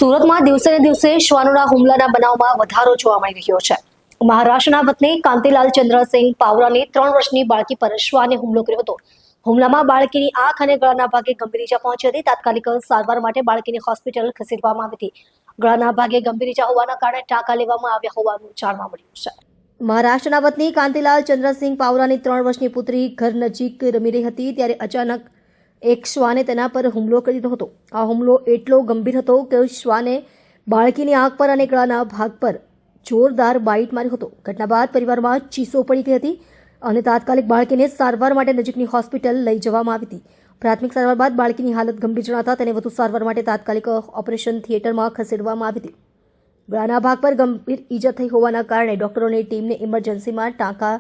સુરતમાં દિવસે ને દિવસે શ્વાનોના હુમલાના બનાવમાં વધારો જોવા મળી રહ્યો છે। મહારાષ્ટ્રના વતની કાંતિલાલ ચંદ્રસિંહ પાવરાની 3 વર્ષની બાળકી પર શ્વાને હુમલો કર્યો હતો। હુમલામાં બાળકીની આંખ અને ગળાના ભાગે ગંભીર ઈજા પહોંચી હતી। તાત્કાલિક સારવાર માટે બાળકીને હોસ્પિટલ ખસેડવામાં આવી હતી। ગળાના ભાગે ગંભીર ઈજા હોવાના કારણે ટાંકા લેવામાં આવ્યા હોવાનું જાણવા મળ્યું છે। મહારાષ્ટ્રના વતની કાંતિલાલ ચંદ્રસિંહ પાવરાની 3 વર્ષની પુત્રી ઘર નજીક રમી રહી હતી ત્યારે અચાનક એક શ્વાને તેના પર હુમલો કરી દીધો હતો। આ હુમલો એટલો ગંભીર હતો કે શ્વાને બાળકીની આંખ પર અને ગળાના ભાગ પર જોરદાર બાઇટ માર્યો હતો। ઘટના બાદ પરિવારમાં ચીસો પડી ગઈ હતી અને તાત્કાલિક બાળકીને સારવાર માટે નજીકની હોસ્પિટલ લઈ જવામાં આવી હતી। પ્રાથમિક સારવાર બાદ બાળકીની હાલત ગંભીર જણાતા તેને વધુ સારવાર માટે તાત્કાલિક ઓપરેશન થિયેટરમાં ખસેડવામાં આવી હતી। ગળાના ભાગ પર ગંભીર ઈજા થઈ હોવાના કારણે ડોક્ટરોની ટીમને ઇમરજન્સીમાં ટાંકા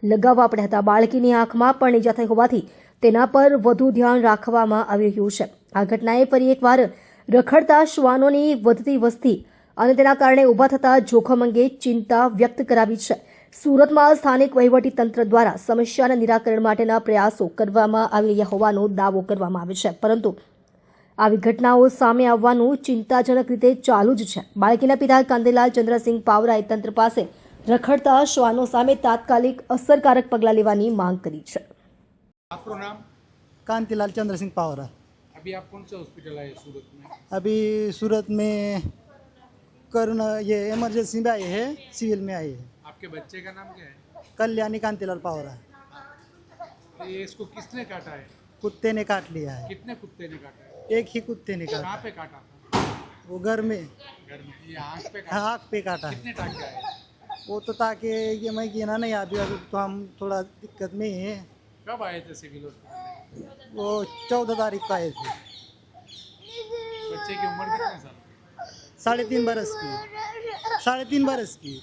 લગાવવા પડ્યા હતા। બાળકીની આંખમાં પણ ઈજા થઈ હોવાથી તેના પર વધુ ધ્યાન રાખવામાં આવી રહ્યું છે। આ ઘટનાએ ફરી એકવાર રખડતા શ્વાનોની વધતી વસ્તી અને તેના કારણે ઊભા થતા જોખમ અંગે ચિંતા વ્યક્ત કરાવી છે। સુરતમાં સ્થાનિક વહીવટી તંત્ર દ્વારા સમસ્યાના નિરાકરણ માટેના પ્રયાસો કરવામાં આવી રહ્યા હોવાનો દાવો કરવામાં આવે છે, પરંતુ આવી ઘટનાઓ સામે આવવાનું ચિંતાજનક રીતે ચાલુ જ છે। બાળકીના પિતા કાંતિલાલ ચંદ્રસિંહ પાવરાએ તંત્ર પાસે રખડતા શ્વાનો સામે તાત્કાલિક અસરકારક પગલાં લેવાની માંગ કરી છે। आपका नाम? कांतिलाल चंद्र सिंह पावरा। अभी आप कौन से हॉस्पिटल आए सूरत में? अभी सूरत में करुणा ये इमरजेंसी में आए हैं, सिविल में आए हैं। आपके बच्चे का नाम क्या है? कल्याणी कांतिलाल पावरा। ये इसको किसने काटा है? कुत्ते ने काट लिया है, कितने कुत्ते ने काटा है? एक ही कुत्ते ने कहाँ काटा, पे काटा था? वो घर में घर में। ये आँख पे काटा? आँख पे काटा है। कितने टाँके आए? वो तो ताकि ये मैं गिना नहीं, अभी तो हम थोड़ा दिक्कत में हैं। कब आए थे सिविल हॉस्पिटल में? वो 14 तारीख को आए थे। बच्चे की उम्र कितने साल? 3.5 बरस की, 3.5 बरस की।